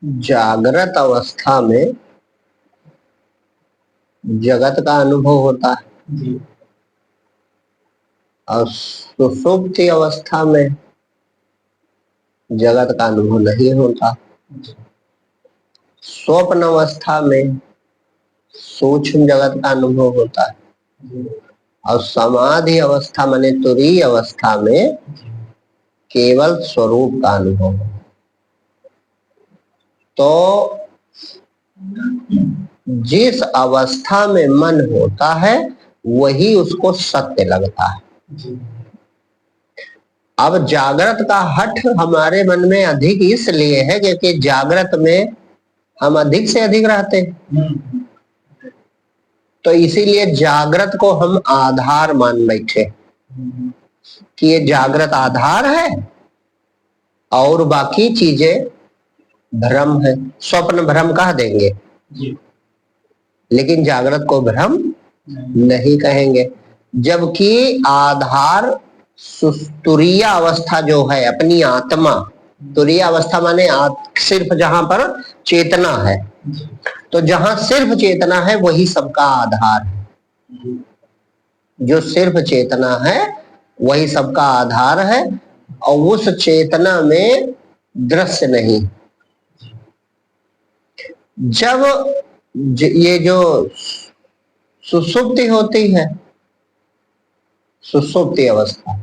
जागृत अवस्था में जगत का अनुभव होता है जी। और सुषुप्ति अवस्था में जगत का अनुभव नहीं होता। स्वप्न अवस्था में सूक्ष्म जगत का अनुभव होता है और समाधि अवस्था माने तुरीय अवस्था में केवल स्वरूप का अनुभव होता है। तो जिस अवस्था में मन होता है वही उसको सत्य लगता है। अब जागृत का हठ हमारे मन में अधिक इसलिए है क्योंकि जागृत में हम अधिक से अधिक रहते हैं, तो इसीलिए जागृत को हम आधार मान बैठे कि ये जागृत आधार है और बाकी चीजें भ्रम है। स्वप्न भ्रम कह देंगे लेकिन जागृत को भ्रम नहीं कहेंगे, जबकि आधार तुरीय अवस्था जो है अपनी आत्मा, तुरीय अवस्था माने सिर्फ जहां पर चेतना है, तो जहां सिर्फ चेतना है वही सबका आधार है। जो सिर्फ चेतना है वही सबका आधार है और उस चेतना में दृश्य नहीं। जब ये जो सुषुप्ति होती है, सुषुप्ति अवस्था,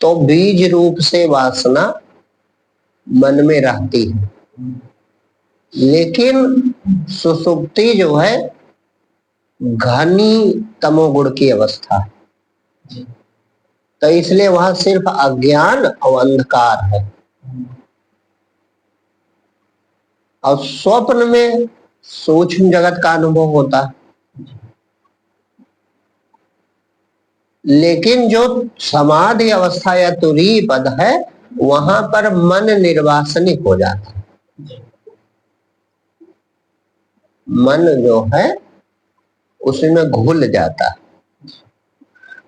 तो बीज रूप से वासना मन में रहती है, लेकिन सुषुप्ति जो है घनी तमोगुण की अवस्था है, तो इसलिए वहां सिर्फ अज्ञान और अंधकार है। और स्वप्न में सूक्ष्म जगत का अनुभव होता है, लेकिन जो समाधि अवस्था या तुरीय पद है वहां पर मन निर्वासनिक हो जाता है। मन जो है उसमें घुल जाता है,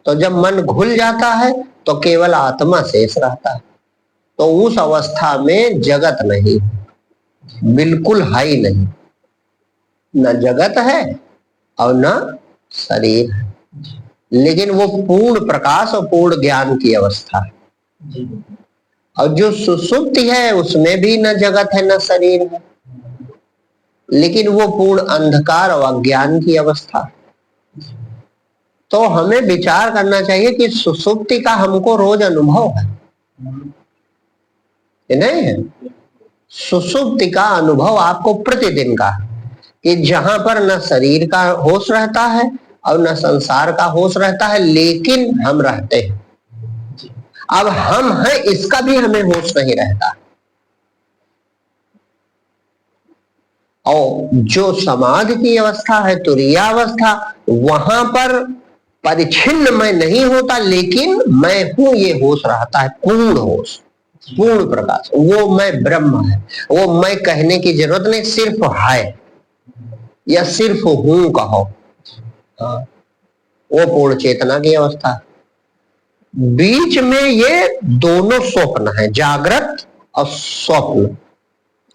तो जब मन घुल जाता है तो केवल आत्मा शेष रहता है, तो उस अवस्था में जगत नहीं, बिल्कुल है ही नहीं, न जगत है और न शरीर है, लेकिन वो पूर्ण प्रकाश और पूर्ण ज्ञान की अवस्था है। और जो सुषुप्ति है उसमें भी न जगत है न शरीर है, लेकिन वो पूर्ण अंधकार और अज्ञान की अवस्था है। तो हमें विचार करना चाहिए कि सुषुप्ति का हमको रोज अनुभव है कि नहीं है। सुषुप्ति का अनुभव आपको प्रतिदिन का, कि जहां पर न शरीर का होश रहता है और न संसार का होश रहता है, लेकिन हम रहते हैं। अब हम हैं इसका भी हमें होश नहीं रहता। और जो समाधि की अवस्था है तुरीयावस्था, वहां पर परिच्छिन्न मैं नहीं होता, लेकिन मैं हूं ये होश रहता है, पूर्ण होश, पूर्ण प्रकाश। वो मैं ब्रह्म है, वो मैं कहने की जरूरत नहीं, सिर्फ है या सिर्फ हूं कहो। वो पूर्ण चेतना की अवस्था। बीच में ये दोनों स्वप्न है, जागृत और स्वप्न।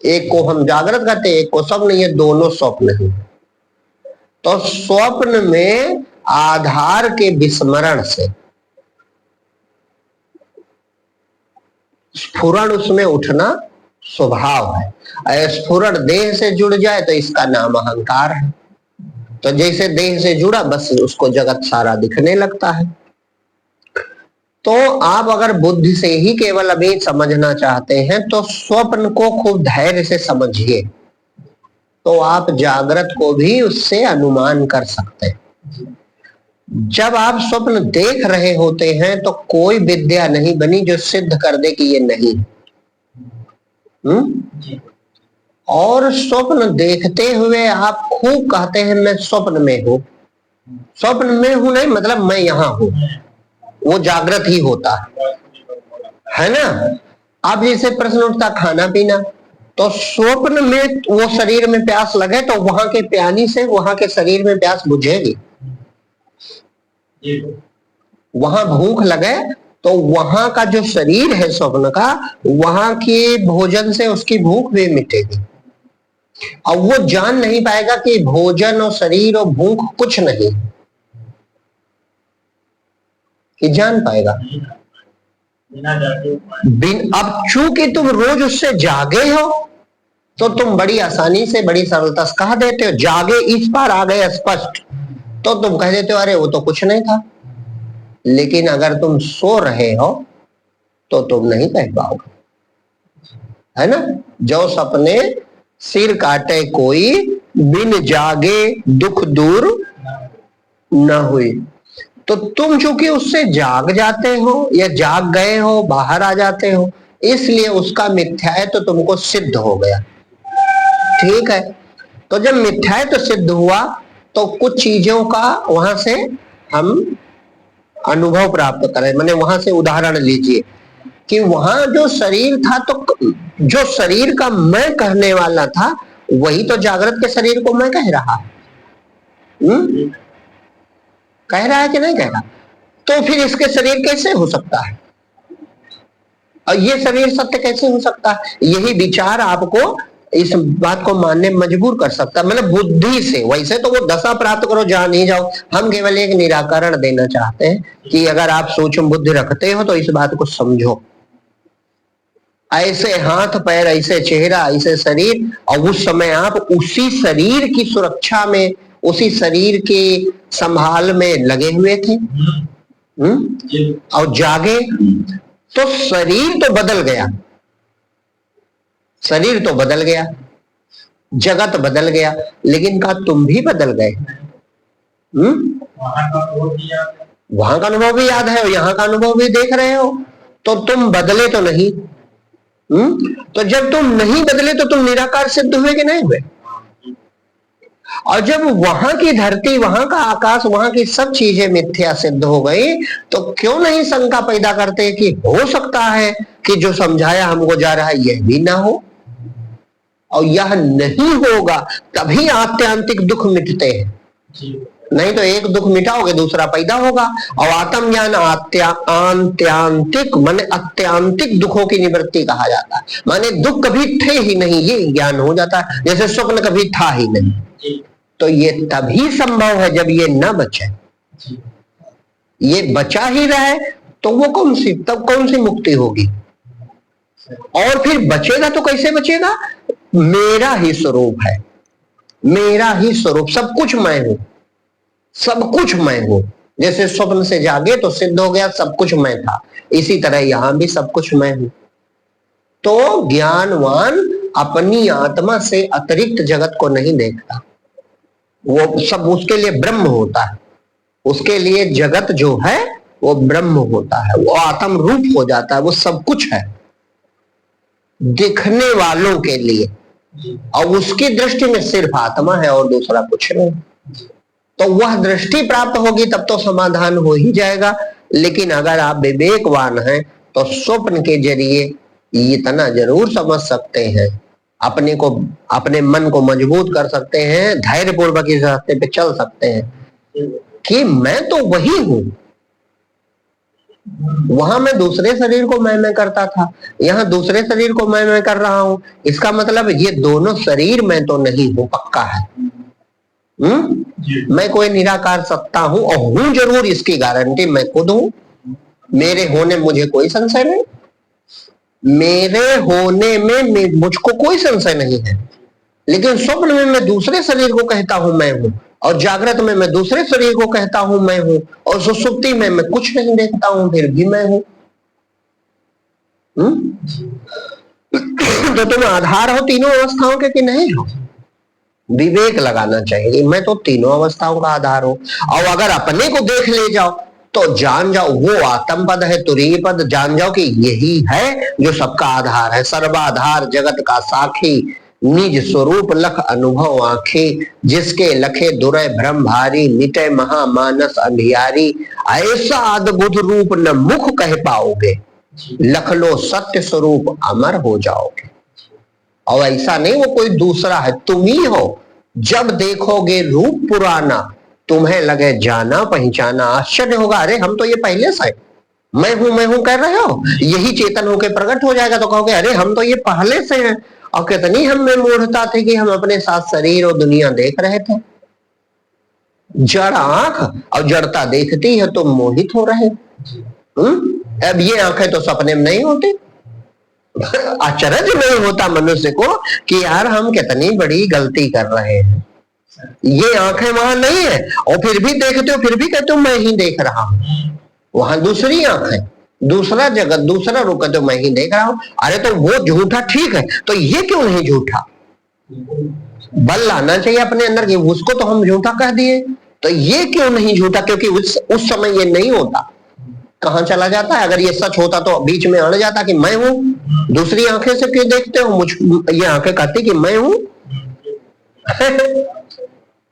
एक को हम जागृत कहते हैं, एक को स्वप्न, ये दोनों स्वप्न है। तो स्वप्न में आधार के विस्मरण से स्फुरण उसमें उठना स्वभाव है। स्फुरण देह से जुड़ जाए तो इसका नाम अहंकार है। तो जैसे देह से जुड़ा बस उसको जगत सारा दिखने लगता है। तो आप अगर बुद्धि से ही केवल अभी समझना चाहते हैं तो स्वप्न को खूब धैर्य से समझिए, तो आप जागृत को भी उससे अनुमान कर सकते हैं। जब आप स्वप्न देख रहे होते हैं तो कोई विद्या नहीं बनी जो सिद्ध कर दे कि ये नहीं। और स्वप्न देखते हुए आप खूब कहते हैं मैं स्वप्न में हूं। स्वप्न में हूं नहीं मतलब मैं यहां हूं, वो जागृत ही होता है ना। अब जैसे प्रश्न उठता खाना पीना, तो स्वप्न में वो शरीर में प्यास लगे तो वहां के पानी से वहां के शरीर में प्यास बुझेगी। वहां भूख लगे तो वहां का जो शरीर है स्वप्न का, वहां के भोजन से उसकी भूख भी मिटेगी। और वो जान नहीं पाएगा कि भोजन और शरीर और भूख कुछ नहीं, कि जान पाएगा अब चूंकि तुम रोज उससे जागे हो, तो तुम बड़ी आसानी से बड़ी सरलता से कह देते हो, जागे इस पार आ गए स्पष्ट, तो तुम कह देते हो अरे वो तो कुछ नहीं था। लेकिन अगर तुम सो रहे हो तो तुम नहीं कह पाओगे, है ना। जो सपने सिर काटे कोई, बिन जागे दुख दूर न हुई। तो तुम चूंकि उससे जाग जाते हो या जाग गए हो, बाहर आ जाते हो, इसलिए उसका मिथ्याय तो तुमको सिद्ध हो गया। ठीक है, तो जब मिथ्याय तो सिद्ध हुआ तो कुछ चीजों का वहां से हम अनुभव प्राप्त करें। मैंने वहां से उदाहरण लीजिए कि वहां जो शरीर था, तो जो शरीर का मैं कहने वाला था वही तो जागृत के शरीर को मैं कह रहा है। कह रहा है कि नहीं कह रहा? तो फिर इसके शरीर कैसे हो सकता है और ये शरीर सत्य कैसे हो सकता है? यही विचार आपको इस बात को मानने मजबूर कर सकता है, मतलब बुद्धि से। वैसे तो वो दशा प्राप्त करो जहां नहीं जाओ, हम केवल एक निराकरण देना चाहते हैं कि अगर आप सूक्ष्म बुद्धि रखते हो तो इस बात को समझो। ऐसे हाथ पैर, ऐसे चेहरा, ऐसे शरीर, और उस समय आप उसी शरीर की सुरक्षा में, उसी शरीर के संभाल में लगे हुए थे और जागे, तो शरीर तो बदल गया, शरीर तो बदल गया, जगत बदल गया, लेकिन कहा तुम भी बदल गए। वहां का अनुभव भी याद है और यहाँ का अनुभव भी देख रहे हो, तो तुम बदले तो नहीं। तो जब तुम नहीं बदले तो तुम निराकार सिद्ध हुए कि नहीं हुए? और जब वहां की धरती, वहां का आकाश, वहां की सब चीजें मिथ्या सिद्ध हो गई, तो क्यों नहीं शंका पैदा करते कि हो सकता है कि जो समझाया हमको जा रहा है यह भी ना हो, और यह नहीं होगा तभी आत्यांतिक दुख मिटते हैं। नहीं तो एक दुख मिटाओगे दूसरा पैदा होगा। और आत्म ज्ञान आत्यांतिक माने अत्यांतिक दुखों की निवृत्ति कहा जाता है, माने दुख कभी थे ही नहीं, ये ज्ञान हो जाता है, जैसे स्वप्न कभी था ही नहीं। तो ये तभी संभव है जब ये न बचे। ये बचा ही रहे तो वो तब कौन सी मुक्ति होगी? और फिर बचेगा तो कैसे बचेगा? मेरा ही स्वरूप है, मेरा ही स्वरूप, सब कुछ मैं हूं, सब कुछ मैं हूं। जैसे स्वप्न से जागे तो सिद्ध हो गया सब कुछ मैं था, इसी तरह यहां भी सब कुछ मैं हूं। तो ज्ञानवान अपनी आत्मा से अतिरिक्त जगत को नहीं देखता, वो सब उसके लिए ब्रह्म होता है, उसके लिए जगत जो है वो ब्रह्म होता है, वो आत्म रूप हो जाता है, वो सब कुछ है दिखने वालों के लिए, और उसकी दृष्टि में सिर्फ आत्मा है और दूसरा कुछ नहीं। तो वह दृष्टि प्राप्त होगी तब तो समाधान हो ही जाएगा। लेकिन अगर आप विवेकवान हैं तो स्वप्न के जरिए इतना जरूर समझ सकते हैं, अपने को, अपने मन को मजबूत कर सकते हैं, धैर्य पूर्वक इस रास्ते पे चल सकते हैं कि मैं तो वही हूं। वहां मैं दूसरे शरीर को मैं करता था, यहाँ दूसरे शरीर को मैं कर रहा हूं। इसका मतलब ये दोनों शरीर मैं तो नहीं हूं, पक्का है। मैं कोई निराकार सत्ता हूं और हूं जरूर, इसकी गारंटी मैं खुद हूं। मेरे होने मुझे कोई संशय नहीं, मेरे होने में मुझको कोई संशय नहीं है। लेकिन स्वप्न में मैं दूसरे शरीर को कहता हूं मैं हूं, और जागृत में मैं दूसरे शरीर को कहता हूं मैं हूं, और सुषुप्ति में मैं कुछ नहीं देखता हूं फिर भी मैं हूं। तो तुम आधार हो तीनों अवस्थाओं के कि नहीं हो? विवेक लगाना चाहिए, मैं तो तीनों अवस्थाओं का आधार हूं। और अगर अपने को देख ले जाओ तो जान जाओ वो आत्म पद है, तुरीय पद, जान जाओ कि यही है जो सबका आधार है, सर्वाधार जगत का साखी, निज स्वरूप लख अनुभव आंखे, जिसके लखे दुरय भ्रम भारी, मिटे महामानस अंधियारी, ऐसा अद्भुत रूप न मुख कह पाओगे, लख लो सत्य स्वरूप अमर हो जाओगे। और ऐसा नहीं वो कोई दूसरा है, तुम ही हो। जब देखोगे रूप पुराना तुम्हें लगे जाना पहचाना, आश्चर्य होगा, अरे हम तो ये पहले से, मैं हूं कर रहे हो, यही चेतन होके प्रकट हो जाएगा तो कहोगे अरे हम तो ये पहले से हैं, और कितनी हम में मूढ़ता थी कि हम अपने साथ शरीर और दुनिया देख रहे थे। जड़ आंख और जड़ता देखती है तो मोहित हो रहे। अब ये आंखें तो सपने में नहीं होती। आश्चर्य नहीं होता मनुष्य को कि यार हम कितनी बड़ी गलती कर रहे हैं। ये आंखें वहां नहीं है और फिर भी देखते हो, फिर भी कहते हो मैं ही देख रहा हूं। वहां दूसरी आंख है, दूसरा जगत, दूसरा रूप, तो मैं ही देख रहा हूं। अरे तो वो झूठा ठीक है, तो ये क्यों नहीं झूठा? बल लाना चाहिए अपने अंदर कि उसको तो हम झूठा कह दिए, तो ये क्यों नहीं झूठा? क्योंकि उस समय ये नहीं होता। कहां चला जाता है? अगर ये सच होता तो बीच में अड़ जाता कि मैं हूं। दूसरी आंखें से क्यों देखते हो? ये आंखें कहती कि मैं हूं।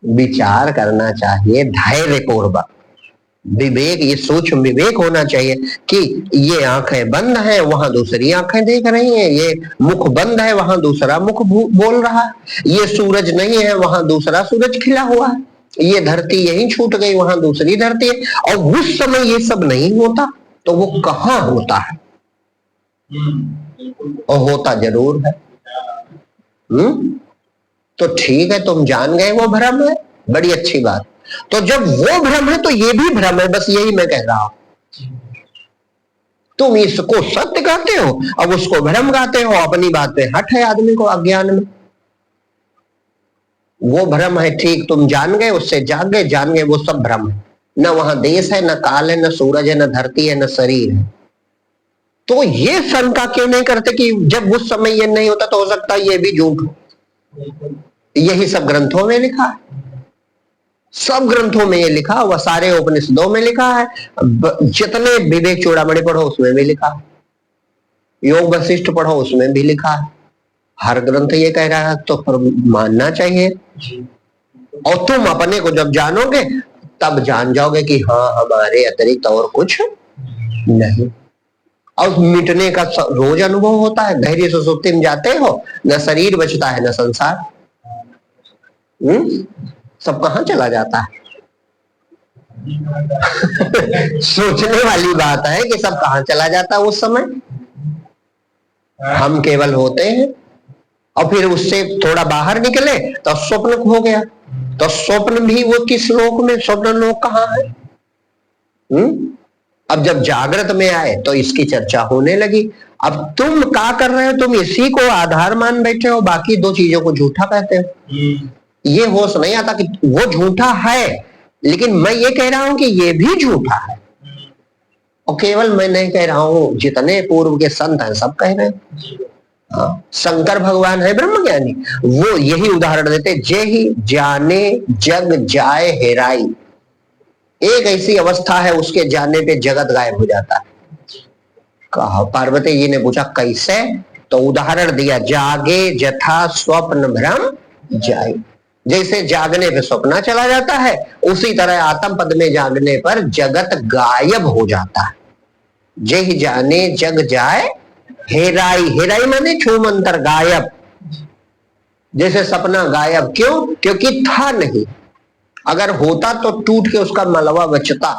विचार करना चाहिए धैर्य पूर्वक, विवेक, ये सूक्ष्म विवेक होना चाहिए कि ये आंखें बंद हैं, वहां दूसरी आंखें देख रही हैं। ये मुख बंद है, वहां दूसरा मुख बोल रहा है। ये सूरज नहीं है, वहां दूसरा सूरज खिला हुआ है। ये धरती यहीं छूट गई, वहां दूसरी धरती है। और उस समय ये सब नहीं होता तो वो कहाँ होता है? और होता जरूर है। तो ठीक है, तुम जान गए वो भ्रम है, बड़ी अच्छी बात। तो जब वो भ्रम है तो ये भी भ्रम है, बस यही मैं कह रहा हूं। तुम इसको सत्य कहते हो, अब उसको भ्रम कहते हो। अपनी बात पे हट है आदमी को अज्ञान में। वो भ्रम है, ठीक, तुम जान गए, उससे जाग गए, जान गए, वो सब भ्रम है। न वहां देश है, न काल है, न सूरज है, न धरती है, न शरीर है। तो ये शंका क्यों नहीं करते कि जब उस समय ये नहीं होता तो हो सकता है ये भी झूठ हो? यही सब ग्रंथों में लिखा है, सब ग्रंथों में ये लिखा हुआ, सारे उपनिषदों में लिखा है। जितने विवेक चूड़ामणि पढ़ो उसमें भी लिखा है, योग वशिष्ठ पढ़ो उसमें भी लिखा है। हर ग्रंथ ये कह रहा है तो फिर मानना चाहिए। और तुम अपने को जब जानोगे तब जान जाओगे कि हाँ हमारे अतिरिक्त और कुछ नहीं। और मिटने का रोज अनुभव होता है। धैर्य से सुप्ति में जाते हो, न शरीर बचता है न संसार। सब कहां चला जाता है? सोचने वाली बात है कि सब कहां चला जाता है उस समय। हम केवल होते हैं और फिर उससे थोड़ा बाहर निकले तो स्वप्न हो गया। तो स्वप्न भी वो किस लोक में? स्वप्न लोक कहाँ है? अब जब जागृत में आए तो इसकी चर्चा होने लगी। अब तुम क्या कर रहे हो? तुम इसी को आधार मान बैठे हो, बाकी दो चीजों को झूठा कहते हो। ये होश नहीं आता कि वो झूठा है, लेकिन मैं ये कह रहा हूं कि ये भी झूठा है। और केवल मैं नहीं कह रहा हूं, जितने पूर्व के संत हैं सब कह रहे हैं। हाँ, शंकर भगवान है ब्रह्मज्ञानी, वो यही उदाहरण देते, जे ही जाने जग जाए हेराई। एक ऐसी अवस्था है उसके जाने पे जगत गायब हो जाता है। कहा, पार्वती जी ने पूछा कैसे? तो उदाहरण दिया, जागे जथा स्वप्न भ्रम जाए। जैसे जागने पे स्वप्न चला जाता है, उसी तरह आत्म पद में जागने पर जगत गायब हो जाता है। जे ही जाने जग जाए हेराई। हेराई माने छूमंतर, गायब। जैसे सपना गायब, क्यों? क्योंकि था नहीं। अगर होता तो टूट के उसका मलबा बचता,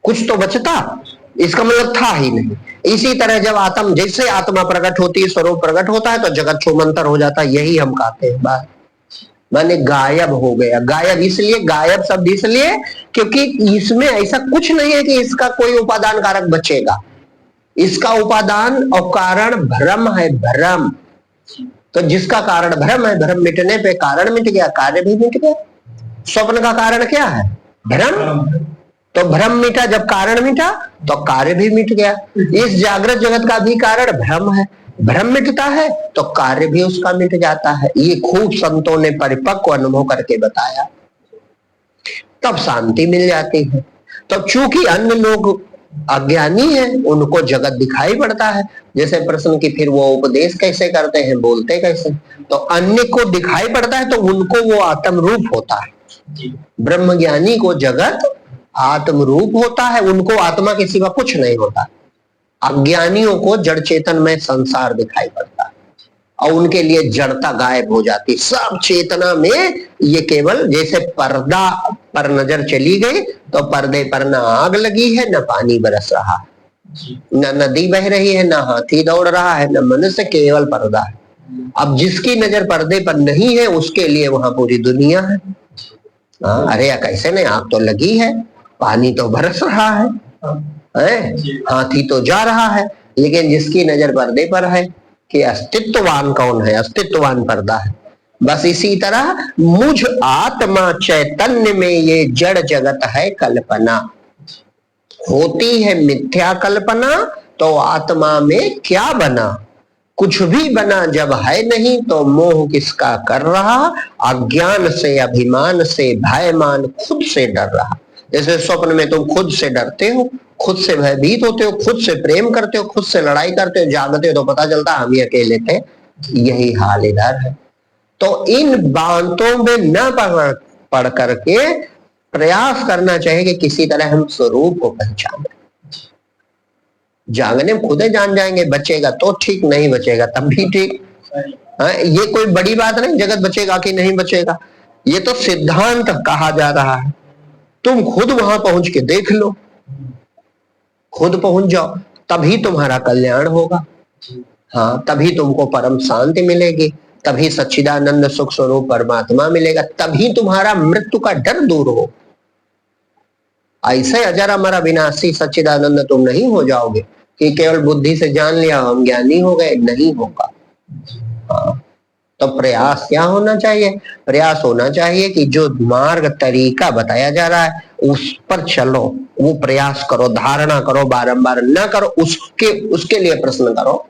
कुछ तो बचता, इसका मतलब था ही नहीं। इसी तरह जब आत्म, जैसे आत्मा प्रकट होती है, स्वरूप प्रकट होता है तो जगत छूमंतर हो जाता है। यही हम कहते हैं बात, माने गायब हो गया। गायब इसलिए, गायब शब्द इसलिए क्योंकि इसमें ऐसा कुछ नहीं है कि इसका कोई उपादान कारक बचेगा। इसका उपादान और कारण भ्रम है, भ्रम। तो जिसका कारण भ्रम है, भ्रम मिटने पे कारण मिट गया, कार्य भी मिट गया। स्वप्न का कारण क्या है? भ्रम। तो भ्रम मिटा, जब कारण मिटा तो कार्य भी मिट गया। इस जागृत जगत का भी कारण भ्रम है। भ्रम मिटता है तो कार्य भी उसका मिट जाता है। ये खूब संतों ने परिपक्व अनुभव करके बताया, तब शांति मिल जाती है। तो चूंकि अन्य लोग अज्ञानी है, उनको जगत दिखाई पड़ता है। जैसे प्रश्न की फिर वो उपदेश कैसे करते हैं, बोलते कैसे? तो अन्य को दिखाई पड़ता है तो उनको वो आत्म रूप होता है। ब्रह्मज्ञानी को जगत आत्म रूप होता है, उनको आत्मा के सिवा कुछ नहीं होता। अज्ञानियों को जड़ चेतन में संसार दिखाई पड़ता है। और उनके लिए जड़ता गायब हो जाती। सब चेतना में ये केवल जैसे पर्दा पर नजर चली गई तो पर्दे पर न आग लगी है, न पानी बरस रहा है, न नदी बह रही है, न हाथी दौड़ रहा है, न मनुष्य, केवल पर्दा है। अब जिसकी नजर पर्दे पर नहीं है उसके लिए वहां पूरी दुनिया है। अरे कैसे नहीं, आग तो लगी है, पानी तो बरस रहा है, हाथी तो जा रहा है, लेकिन जिसकी नजर पर्दे पर है कि अस्तित्ववान कौन है, अस्तित्ववान पर्दा है। बस इसी तरह मुझ आत्मा चैतन्य में ये जड़ जगत है कल्पना, होती है मिथ्या कल्पना, तो आत्मा में क्या बना, कुछ भी बना जब है नहीं तो मोह किसका कर रहा, अज्ञान से, अभिमान से, भयमान, खुद से डर रहा। जैसे स्वप्न में तुम खुद से डरते हो, खुद से भयभीत होते हो, खुद से प्रेम करते हो, खुद से लड़ाई करते हो, जागते हो तो पता चलता हम ही अकेले थे। यही हाल इधर है। तो इन बातों में न पढ़ करके प्रयास करना चाहिए कि किसी तरह हम स्वरूप को पहचाने। जागने में खुद ही जान जाएंगे, बचेगा तो ठीक, नहीं बचेगा तब भी ठीक। ये कोई बड़ी बात नहीं, जगत बचेगा कि नहीं बचेगा, ये तो सिद्धांत कहा जा रहा है। तुम खुद वहां पहुंच के देख लो, खुद पहुंच जाओ, तभी तुम्हारा कल्याण होगा। हाँ, तभी तुमको परम शांति मिलेगी, तभी सच्चिदानंद सुख स्वरूप परमात्मा मिलेगा, तभी तुम्हारा मृत्यु का डर दूर हो। ऐसे अजर अमर अविनाशी सच्चिदानंद तुम नहीं हो जाओगे कि केवल बुद्धि से जान लिया हम ज्ञानी हो गए, नहीं होगा। हाँ, तो प्रयास क्या होना चाहिए, प्रयास होना चाहिए कि जो मार्ग तरीका बताया जा रहा है उस पर चलो, वो प्रयास करो, धारणा करो, बारंबार न करो, उसके लिए प्रश्न करो,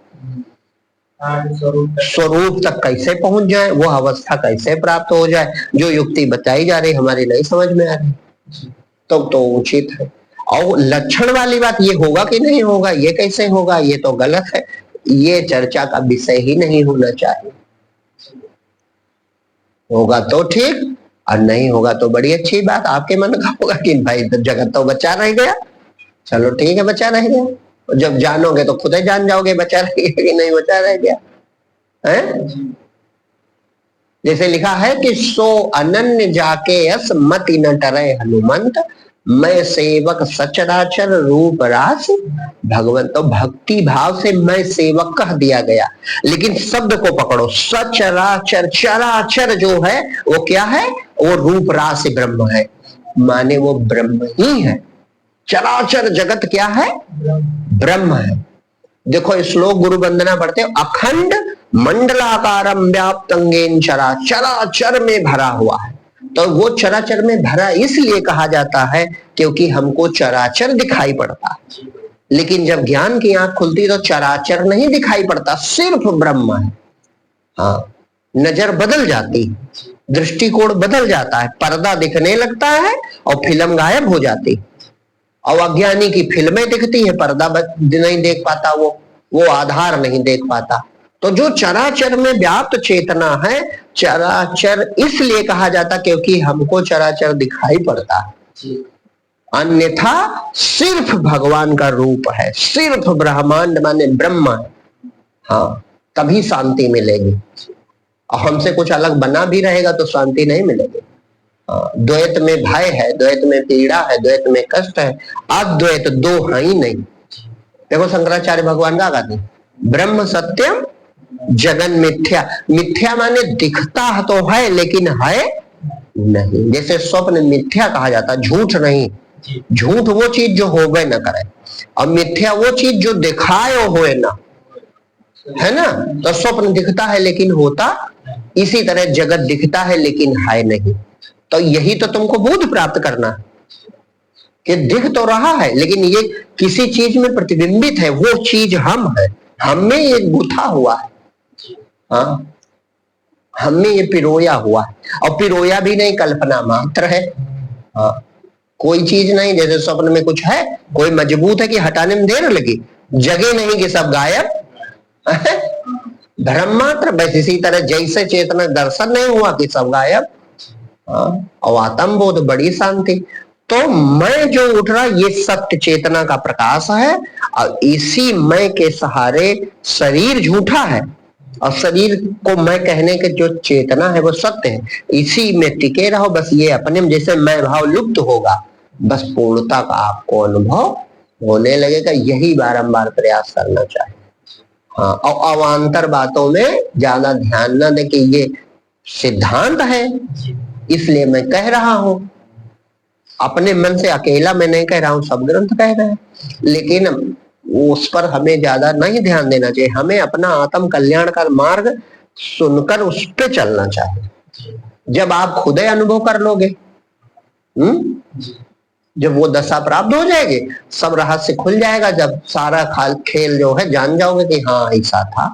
स्वरूप तक कैसे पहुंच जाए, वो अवस्था कैसे प्राप्त हो जाए। जो युक्ति बताई जा रही हमारी नहीं समझ में आ रही तो उचित है। और लक्षण वाली बात, ये होगा कि नहीं होगा, ये कैसे होगा, ये तो गलत है, ये चर्चा का विषय ही नहीं होना चाहिए। होगा तो ठीक और नहीं होगा तो बड़ी अच्छी बात, आपके मन का होगा कि भाई जगत तो बचा रह गया, चलो ठीक है बचा रह गया, जब जानोगे तो खुद ही जान जाओगे बचा रह गया कि नहीं बचा रह गया है। जैसे लिखा है कि सो अनन्य जाके यस मति न टरे हनुमंत, मैं सेवक सचराचर रूप रास भगवंत। तो भक्ति भाव से मैं सेवक कह दिया गया, लेकिन शब्द को पकड़ो, सचराचर, चराचर जो है वो क्या है, वो रूप रास ब्रह्म है, माने वो ब्रह्म ही है। चराचर जगत क्या है, ब्रह्म है। देखो श्लोक गुरु वंदना पढ़ते हो, अखंड मंडलाकारम व्याप्तंगेन चरा, चराचर में भरा हुआ है। तो वो चराचर में भरा इसलिए कहा जाता है क्योंकि हमको चराचर दिखाई पड़ता है, लेकिन जब ज्ञान की आंख खुलती तो चराचर नहीं दिखाई पड़ता, सिर्फ ब्रह्म है। हाँ, नजर बदल जाती, दृष्टिकोण बदल जाता है, पर्दा दिखने लगता है और फिल्म गायब हो जाती। और अज्ञानी की फिल्में दिखती है, पर्दा नहीं देख पाता, वो आधार नहीं देख पाता। तो जो चराचर में व्याप्त चेतना है, चराचर इसलिए कहा जाता क्योंकि हमको चराचर दिखाई पड़ता है, अन्यथा सिर्फ भगवान का रूप है, सिर्फ ब्रह्मांड माने ब्रह्म है। हाँ, तभी शांति मिलेगी। और हमसे कुछ अलग बना भी रहेगा तो शांति नहीं मिलेगी। द्वैत में भय है, द्वैत में पीड़ा है, द्वैत में कष्ट है, अद्वैत दो है ही नहीं। देखो शंकराचार्य भगवान का कहते हैं, ब्रह्म सत्यम जगन मिथ्या। मिथ्या माने दिखता तो है लेकिन है नहीं। जैसे स्वप्न मिथ्या कहा जाता, झूठ नहीं। झूठ वो चीज जो होवे न करे, और मिथ्या वो चीज जो दिखाए होए ना, है ना। तो स्वप्न दिखता है लेकिन होता, इसी तरह जगत दिखता है लेकिन है नहीं। तो यही तो तुमको बोध प्राप्त करना है कि दिख तो रहा है लेकिन ये किसी चीज में प्रतिबिंबित है, वो चीज हम है, हम में ये गुथा हुआ है। हाँ, हम में ये पिरोया हुआ है, और पिरोया भी नहीं, कल्पना मात्र है। हाँ, कोई चीज नहीं। जैसे स्वप्न में कुछ है, कोई मजबूत है कि हटाने में देर लगी, जगह नहीं कि सब गायब, भ्रम मात्र। बस इसी तरह जैसे चेतना दर्शन नहीं हुआ कि सब गायब। और आत्म बोध, बड़ी शांति। तो मैं जो उठ रहा, ये सत्य चेतना का प्रकाश है, और इसी मैं के सहारे शरीर झूठा है, और शरीर को मैं कहने के जो चेतना है वो सत्य है, इसी में टिके रहो। बस ये अपने में जैसे मैं भाव लुप्त होगा, बस पूर्णता का आपको अनुभव होने लगेगा। यही बारंबार प्रयास करना चाहिए। हाँ, और अवान्तर बातों में ज्यादा ध्यान न दे कि ये सिद्धांत है इसलिए मैं कह रहा हूं। अपने मन से अकेला मैं नहीं कह रहा हूं, सब ग्रंथ कह रहे हैं, लेकिन उस पर हमें ज्यादा नहीं ध्यान देना चाहिए। हमें अपना आत्म कल्याण का मार्ग सुनकर उस पर चलना चाहिए। जब आप खुद अनुभव कर लोगे, जब वो दशा प्राप्त हो जाएगी, सब रहस्य खुल जाएगा, जब सारा खेल जो है जान जाओगे कि हाँ ऐसा था।